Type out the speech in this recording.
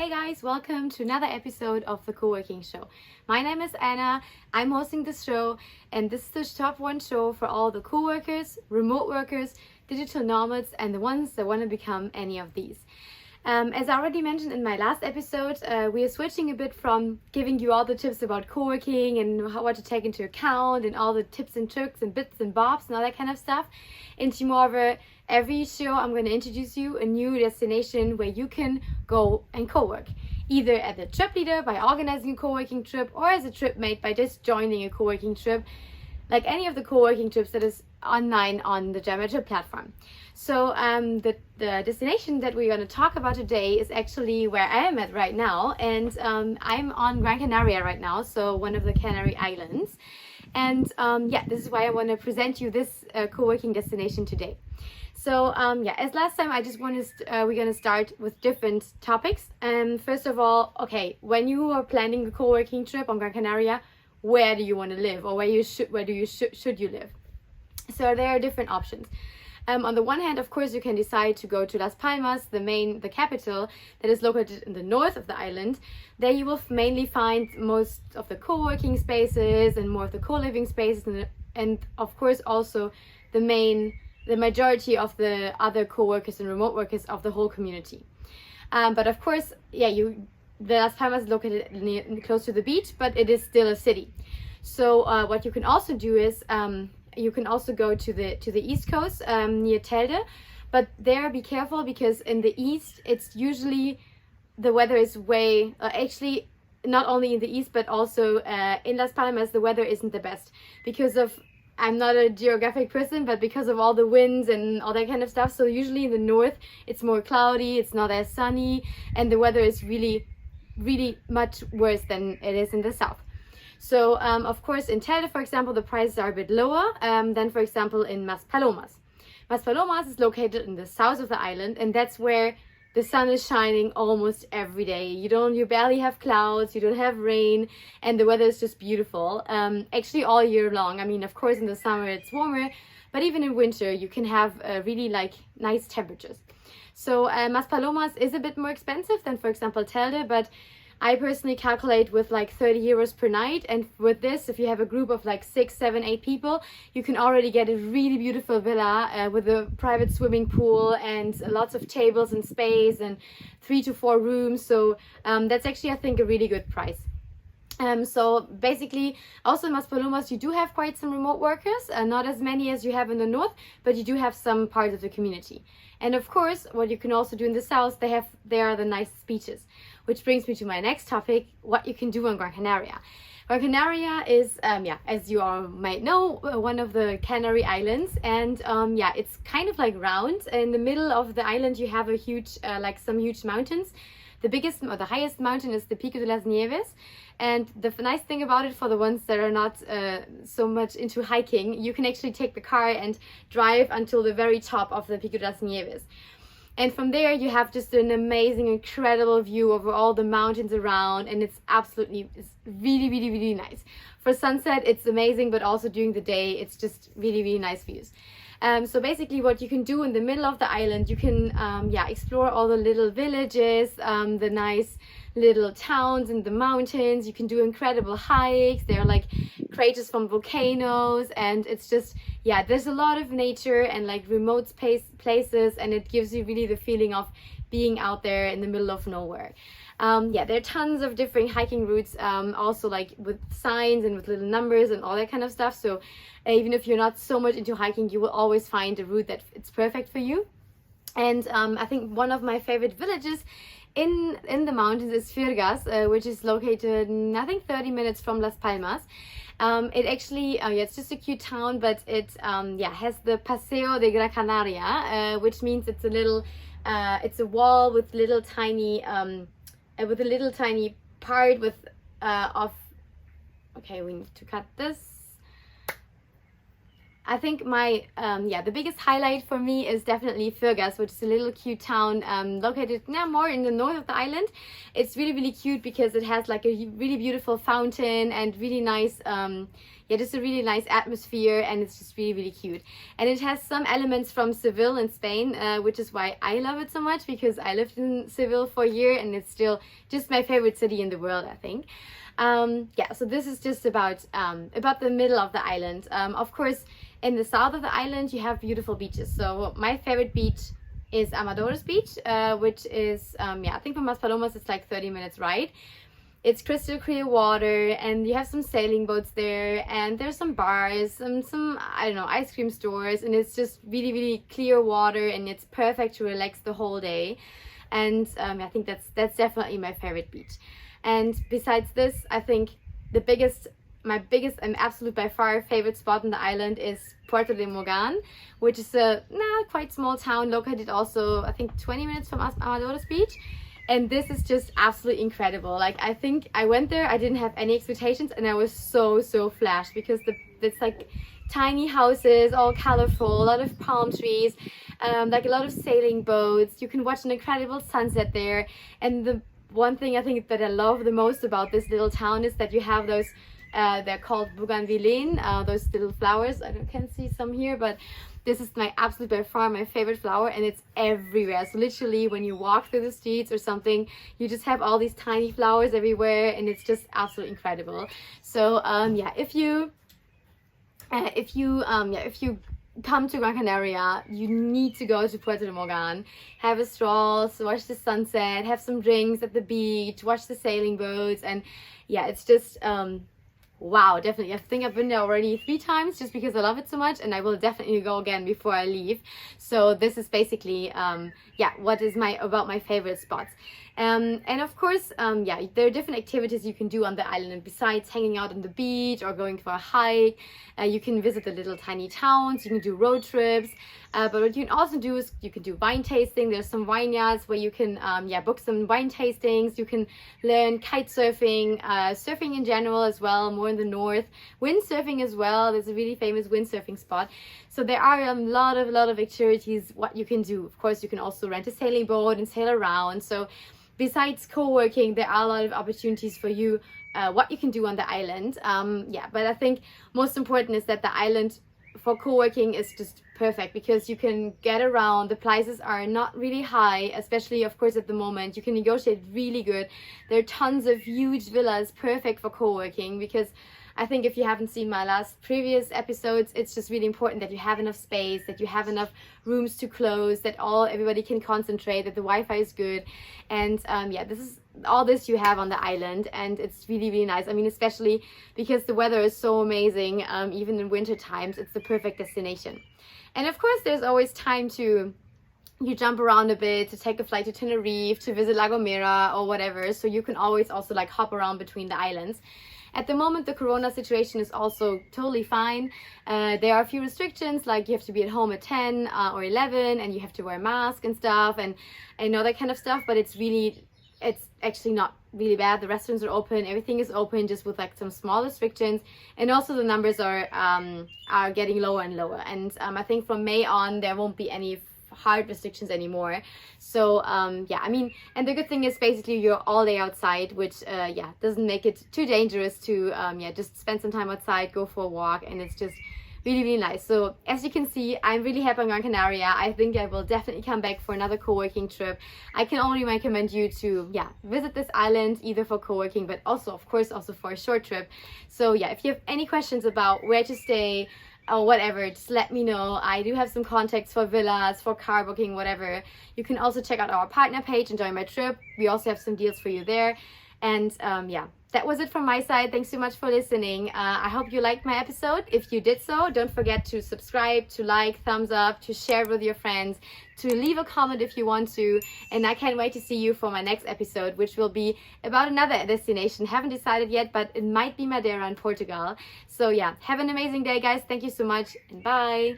Hey guys, welcome to another episode of the CoWorking Show. My name is Anna, I'm hosting this show, and this is the top one show for all the co-workers, remote workers, digital nomads, and the ones that want to become any of these. As I already mentioned in my last episode, we are switching a bit from giving you all the tips about co-working and what to take into account and all the tips and tricks and bits and bobs and all that kind of stuff into more of a every show I'm going to introduce you a new destination where you can go and co-work, either as a trip leader by organizing a co-working trip or as a trip mate by just joining a co-working trip, like any of the co-working trips that is online on the JoinMyTrip platform. So the destination that we're going to talk about today is actually where I am at right now, and I'm on Gran Canaria right now, so one of the Canary Islands. And this is why I want to present you this co-working destination today. So as last time, I just want to we're gonna start with different topics. First of all, okay, when you are planning a co-working trip on Gran Canaria, where do you want to live, or where should you live? So there are different options. On the one hand, of course, you can decide to go to Las Palmas, the capital, that is located in the north of the island. There you will mainly find most of the co-working spaces and more of the co-living spaces, and of course also the majority of the other co-workers and remote workers of the whole community. But of course, the Las Palmas is located close to the beach, but it is still a city. So what you can also do is you can also go to the east coast near Telde, but there be careful, because in the east it's usually the weather is actually not only in the east but also in Las Palmas the weather isn't the best because of, I'm not a geographic person, but because of all the winds and all that kind of stuff. So usually in the north it's more cloudy, it's not as sunny, and the weather is really much worse than it is in the south. So of course in Telde, for example, the prices are a bit lower than, for example, in Maspalomas. Maspalomas is located in the south of the island, and that's where the sun is shining almost every day. You barely have clouds, you don't have rain, and the weather is just beautiful. Actually all year long. I mean, of course in the summer it's warmer, but even in winter you can have really nice temperatures. So Maspalomas is a bit more expensive than, for example, Telde, but I personally calculate with 30 euros per night, and with this, if you have a group of 6, 7, 8 people, you can already get a really beautiful villa with a private swimming pool and lots of tables and space and 3 to 4 rooms. So that's actually, I think, a really good price. So basically, also in Maspalomas, you do have quite some remote workers, not as many as you have in the north, but you do have some parts of the community. And of course, what you can also do in the south, there are the nice beaches, which brings me to my next topic: what you can do on Gran Canaria. Gran Canaria is, as you all might know, one of the Canary Islands, and it's kind of round. In the middle of the island, you have a huge, some huge mountains. The biggest or the highest mountain is the Pico de las Nieves, and the nice thing about it, for the ones that are not so much into hiking, you can actually take the car and drive until the very top of the Pico de las Nieves. And from there you have just an amazing, incredible view over all the mountains around, and it's really nice. For sunset it's amazing, but also during the day it's just really nice views. So basically what you can do in the middle of the island, you can explore all the little villages, the nice little towns in the mountains. You can do incredible hikes. There are craters from volcanoes, and it's just, there's a lot of nature and remote places, and it gives you really the feeling of being out there in the middle of nowhere. There are tons of different hiking routes, also with signs and with little numbers and all that kind of stuff. So even if you're not so much into hiking, you will always find a route that it's perfect for you. And I think one of my favorite villages in the mountains is Firgas, which is located, I think, 30 minutes from Las Palmas. It actually, it's just a cute town, but it has the Paseo de Gran Canaria, which means it's a little, it's a wall with little tiny, with a little tiny part with okay, we need to cut this. I think my the biggest highlight for me is definitely Furgas, which is a little cute town located now more in the north of the island. It's really cute because it has like a really beautiful fountain and really nice just a really nice atmosphere, and it's just really cute. And it has some elements from Seville in Spain, which is why I love it so much, because I lived in Seville for a year and it's still just my favorite city in the world, I think. So this is just about the middle of the island. Of course, in the south of the island you have beautiful beaches. So my favorite beach is Amadores Beach, which is I think from Maspalomas it's like 30 minutes ride. It's crystal clear water, and you have some sailing boats there, and there's some bars, some I don't know, ice cream stores, and it's just really clear water, and it's perfect to relax the whole day. And I think that's definitely my favorite beach. And besides this, I think my biggest and absolute by far favorite spot on the island is Puerto de Morgan, which is a quite small town located also I think 20 minutes from Amadores Beach. And this is just absolutely incredible. Like, I think I went there, I didn't have any expectations, and I was so flashed, because it's like tiny houses, all colorful, a lot of palm trees, like a lot of sailing boats. You can watch an incredible sunset there. And the one thing I think that I love the most about this little town is that you have those they're called bougainvillean, those little flowers. I can't see some here, but this is my absolute by far my favorite flower, and it's everywhere. So literally when you walk through the streets or something, you just have all these tiny flowers everywhere, and it's just absolutely incredible. So if you come to Gran Canaria, you need to go to Puerto de Morgan, have a stroll, watch the sunset, have some drinks at the beach, watch the sailing boats, and it's just wow, definitely. I think I've been there already 3 times just because I love it so much, and I will definitely go again before I leave. So this is basically what is about my favorite spots. And of course, there are different activities you can do on the island, and besides hanging out on the beach or going for a hike, you can visit the little tiny towns, you can do road trips, but what you can also do is you can do wine tasting. There's some vineyards where you can book some wine tastings. You can learn kite surfing, surfing in general as well, more in the north, windsurfing as well. There's a really famous windsurfing spot. So there are a lot of activities what you can do. Of course, you can also rent a sailing boat and sail around. So besides co-working, there are a lot of opportunities for you, what you can do on the island. But I think most important is that the island for co-working is just perfect, because you can get around. The prices are not really high, especially of course at the moment. You can negotiate really good. There are tons of huge villas, perfect for co-working, because I think if you haven't seen my previous episodes, it's just really important that you have enough space, that you have enough rooms to close, that everybody can concentrate, that the Wi-Fi is good. And this is all this you have on the island, and it's really nice. I mean, especially because the weather is so amazing, even in winter times, it's the perfect destination. And of course, there's always time to jump around a bit, to take a flight to Tenerife, to visit La Gomera or whatever. So you can always also like hop around between the islands. At the moment, the corona situation is also totally fine. There are a few restrictions, like you have to be at home at 10 or 11, and you have to wear a mask and stuff, and all that kind of stuff. But it's actually not really bad. The restaurants are open, everything is open, just with like some small restrictions, and also the numbers are getting lower and lower. And I think from May on there won't be any hard restrictions anymore. So I mean, and the good thing is basically you're all day outside, which doesn't make it too dangerous to just spend some time outside, go for a walk, and it's just really nice. So as you can see, I'm really happy on Gran Canaria. I think I will definitely come back for another co-working trip. I can only recommend you to visit this island, either for co-working, but also of course also for a short trip. So if you have any questions about where to stay or whatever, just let me know. I do have some contacts for villas, for car booking, whatever. You can also check out our partner page and JoinMyTrip. We also have some deals for you there. And that was it from my side. Thanks so much for listening. I hope you liked my episode. If you did so, don't forget to subscribe, to like, thumbs up, to share with your friends, to leave a comment if you want to. And I can't wait to see you for my next episode, which will be about another destination. Haven't decided yet, but it might be Madeira in Portugal. So have an amazing day, guys. Thank you so much, and bye.